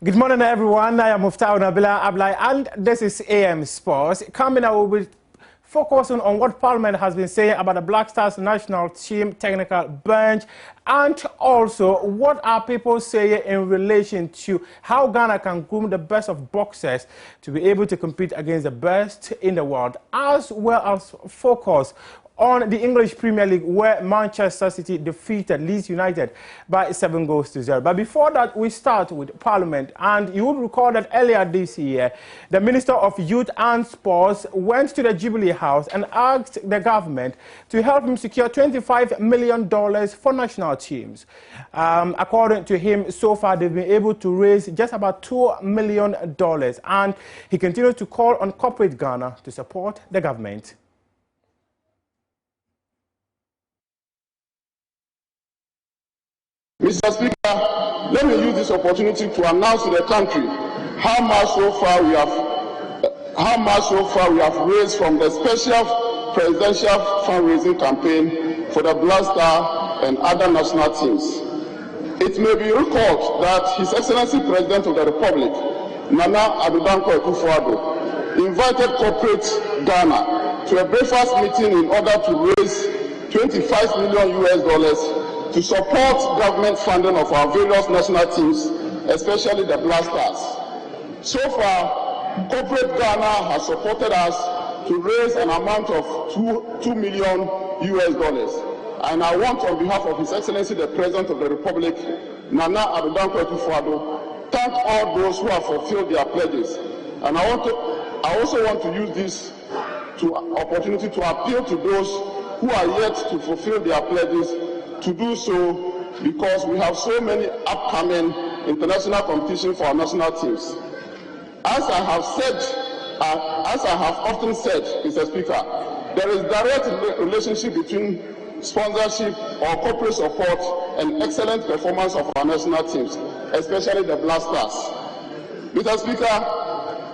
Good morning, everyone. I am Muftau Nabila Ablai, and this is AM Sports. Coming up, we'll be focusing on what Parliament has been saying about the Black Stars national team technical bench, and also what are people saying in relation to how Ghana can groom the best of boxers to be able to compete against the best in the world, as well as focus on the English Premier League, where Manchester City defeated Leeds United by 7-0. But before that, we start with Parliament. And you will recall that earlier this year, the Minister of Youth and Sports went to the Jubilee House and asked the government to help him secure $25 million for national teams. According to him, so far they've been able to raise just about $2 million. And he continues to call on corporate Ghana to support the government. Mr. Speaker, let me use this opportunity to announce to the country how much so far we have raised from the special presidential fundraising campaign for the Black Star and other national teams. It may be recalled that His Excellency President of the Republic, Nana Addo Dankwa Akufo-Addo, invited corporate Ghana to a breakfast meeting in order to raise $25 million to support government funding of our various national teams, especially the Black Stars. So far, corporate Ghana has supported us to raise an amount of $2 million. And I want, on behalf of His Excellency the President of the Republic, Nana Addo Dankwa Akufo-Addo, thank all those who have fulfilled their pledges. And I also want to use this opportunity to appeal to those who are yet to fulfill their pledges to do so, because we have so many upcoming international competition for our national teams. As I have often said, Mr. Speaker, there is direct relationship between sponsorship or corporate support and excellent performance of our national teams, especially the Black Stars. Mr. Speaker,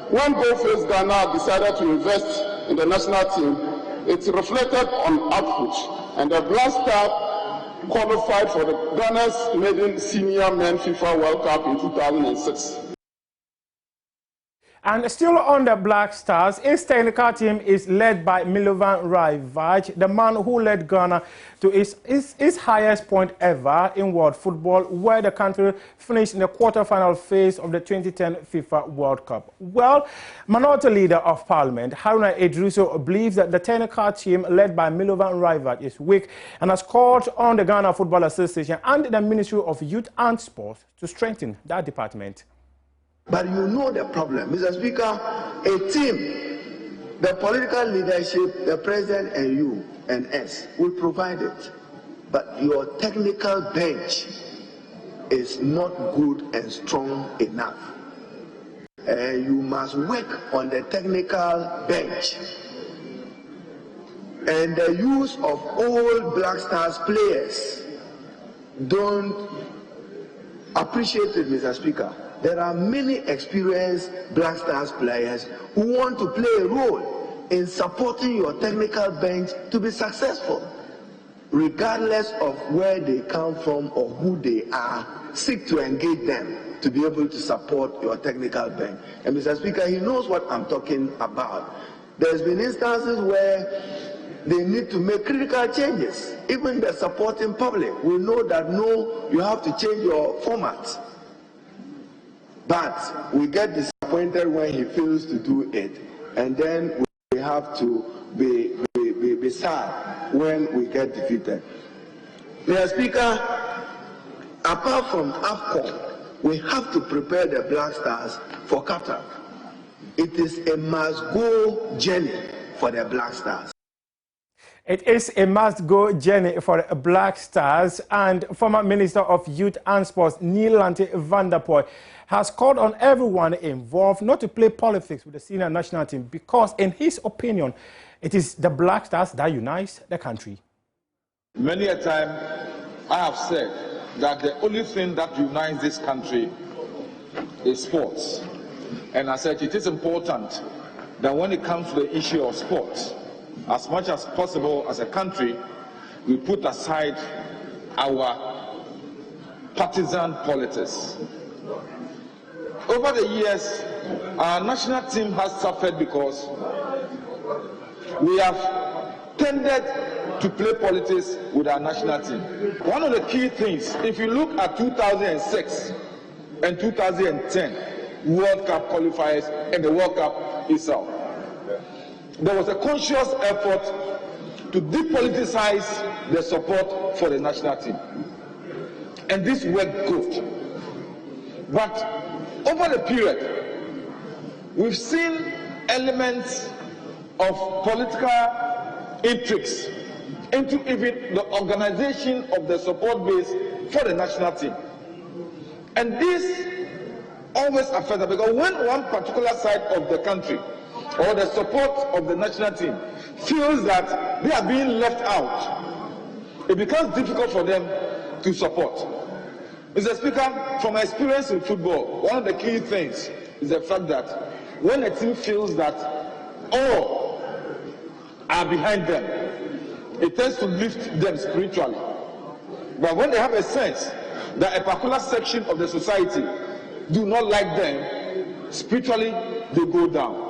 when Goldface Ghana decided to invest in the national team, it reflected on output, and the Black Star qualified for the Ghana's maiden senior men FIFA World Cup in 2006. And still on the Black Stars, its technical team is led by Milovan Rajvac, the man who led Ghana to its highest point ever in world football, where the country finished in the quarter-final phase of the 2010 FIFA World Cup. Well, Minority Leader of Parliament, Haruna Iddrisu, believes that the technical team led by Milovan Rajvac is weak and has called on the Ghana Football Association and the Ministry of Youth and Sports to strengthen that department. But you know the problem, Mr. Speaker, a team, the political leadership, the president and you and us will provide it. But your technical bench is not good and strong enough. You must work on the technical bench. And the use of old Black Stars players don't appreciate it, Mr. Speaker. There are many experienced Black Stars players who want to play a role in supporting your technical bench to be successful. Regardless of where they come from or who they are, seek to engage them to be able to support your technical bench. And Mr. Speaker, he knows what I'm talking about. There's been instances where they need to make critical changes. Even the supporting public will know that no, you have to change your format. But we get disappointed when he fails to do it, and then we have to be sad when we get defeated. Mr. Speaker, apart from AFCON, we have to prepare the Black Stars for Qatar. It is a must-go journey for the Black Stars. It is a must-go journey for Black Stars, and former Minister of Youth and Sports Neil Lanty van der Poel has called on everyone involved not to play politics with the senior national team because, in his opinion, it is the Black Stars that unites the country. Many a time I have said that the only thing that unites this country is sports. And I said it is important that when it comes to the issue of sports, as much as possible as a country, we put aside our partisan politics. over the years, our national team has suffered because we have tended to play politics with our national team. One of the key things, if you look at 2006 and 2010 World Cup qualifiers and the World Cup itself, there was a conscious effort to depoliticize the support for the national team. And this worked good. But over the period, we've seen elements of political intrigues into even the organization of the support base for the national team. And this always affects, because when one particular side of the country or the support of the national team feels that they are being left out, it becomes difficult for them to support. Mr. Speaker, from my experience in football, one of the key things is the fact that when a team feels that all are behind them, it tends to lift them spiritually. But when they have a sense that a particular section of the society do not like them, spiritually they go down.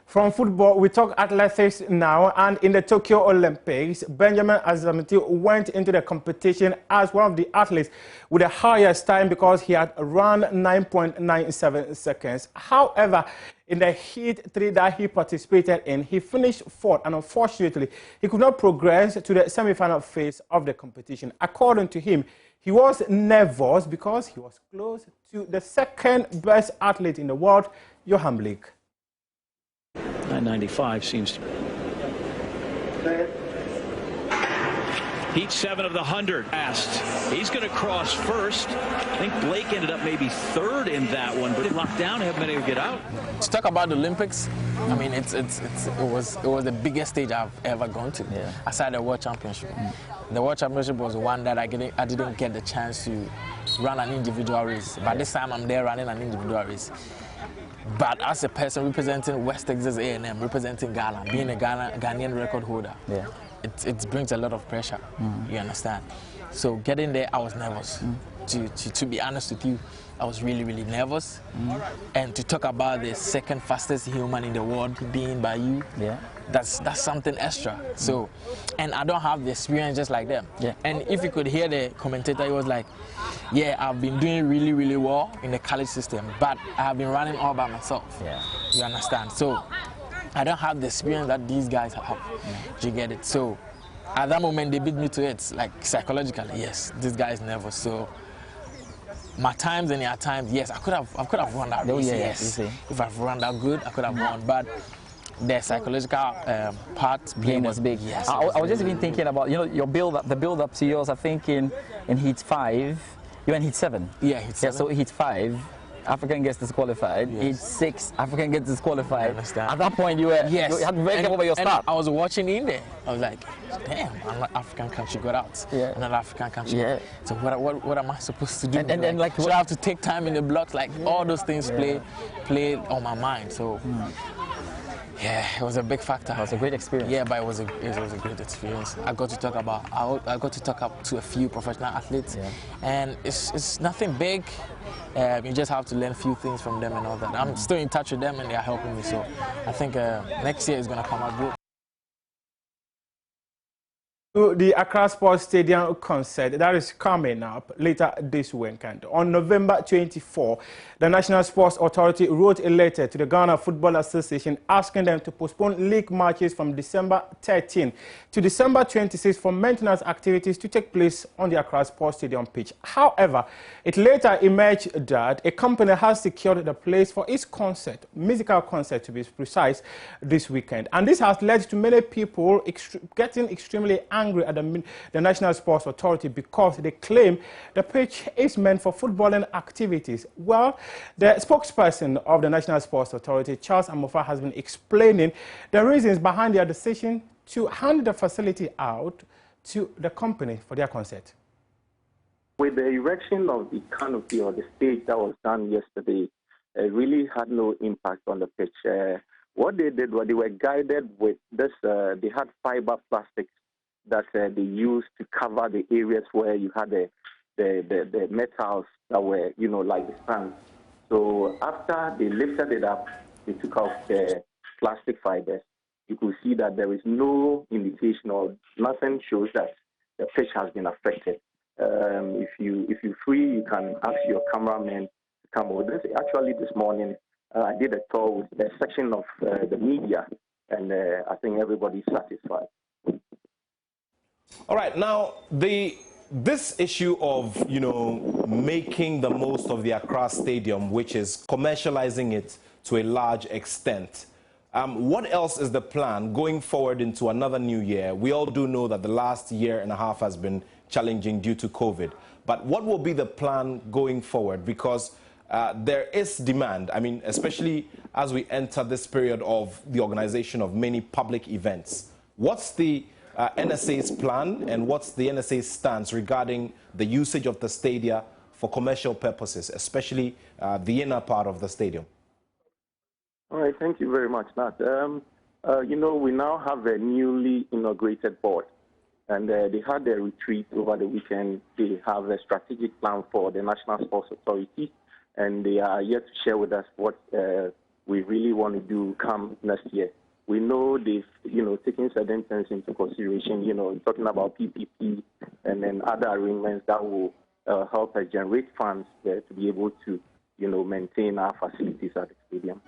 From football, we talk athletics now, and in the Tokyo Olympics, Benjamin Azamuti went into the competition as one of the athletes with the highest time because he had run 9.97 seconds. However, in the heat 3 that he participated in, he finished fourth, and unfortunately, he could not progress to the semi-final phase of the competition. According to him, he was nervous because he was close to the second best athlete in the world, Johan Blake. 995 seems to. Heat 7 of the 100 asked. He's going to cross first. I think Blake ended up maybe third in that one, but locked down, haven't been able to get out. To talk about the Olympics, I mean, it was the biggest stage I've ever gone to, aside the World Championship. The World Championship was one that I didn't get the chance to run an individual race. But this time I'm there running an individual race. But as a person representing West Texas A&M, representing Ghana, being a Ghanaian record holder, it brings a lot of pressure, you understand? So getting there, I was nervous. To be honest with you, I was really, really nervous. And to talk about the second fastest human in the world being by you, that's something extra. So, and I don't have the experience just like them. And if you could hear the commentator, he was like, yeah, I've been doing really, really well in the college system, but I have been running all by myself. You understand? So I don't have the experience that these guys have. You get it? So at that moment, they beat me to it, like psychologically. Yes, this guy is nervous. So my times and their times, yes, I could have run that race. Yes, if I've run that good, I could have won. But the psychological part game was big. Yes, I was just even thinking about, you know, your the build up to yours. I think in heat 5, you were in heat 7. Yeah, heat 7. Yeah, so heat 5, African gets disqualified. Heat 6, African gets disqualified. I understand. At that point, you had to be very careful about your start. I was watching in there. I was like, damn, another African country got out. Another African country. So what am I supposed to do? And like, should I have to take time in the blocks? Like all those things play on my mind. So. Yeah, it was a big factor. It was a great experience. Yeah, but it was a great experience. I got to talk to a few professional athletes, and it's nothing big. You just have to learn a few things from them and all that. I'm still in touch with them, and they are helping me. So I think next year is going to come out good. To the Accra Sports Stadium concert that is coming up later this weekend. On November 24, the National Sports Authority wrote a letter to the Ghana Football Association asking them to postpone league matches from December 13 to December 26 for maintenance activities to take place on the Accra Sports Stadium pitch. However, it later emerged that a company has secured the place for its concert, musical concert to be precise, this weekend. And this has led to many people getting extremely angry at the National Sports Authority because they claim the pitch is meant for footballing activities. Well, the spokesperson of the National Sports Authority, Charles Amofa, has been explaining the reasons behind their decision to hand the facility out to the company for their concert. With the erection of the canopy or the stage that was done yesterday, it really had no impact on the pitch. What they did was they were guided with this, they had fiber plastics that they used to cover the areas where you had the the metals that were, like the stands. So after they lifted it up, they took off the plastic fibers. You could see that there is no indication or nothing shows that the pitch has been affected. If you're free, you can ask your cameraman to come over. Actually, this morning, I did a tour with the section of the media, and I think everybody's satisfied. All right, now this issue of making the most of the Accra Stadium, which is commercializing it to a large extent. What else is the plan going forward into another new year? We all do know that the last year and a half has been challenging due to COVID. But what will be the plan going forward? Because there is demand, I mean, especially as we enter this period of the organization of many public events. What's the NSA's plan and what's the NSA's stance regarding the usage of the stadia for commercial purposes, especially the inner part of the stadium? All right, thank you very much, Nat. We now have a newly inaugurated board, and they had a retreat over the weekend. They have a strategic plan for the National Sports Authority, and they are yet to share with us what we really want to do come next year. We know they've, taken certain things into consideration, talking about PPP and then other arrangements that will help us generate funds to be able to, maintain our facilities at the stadium.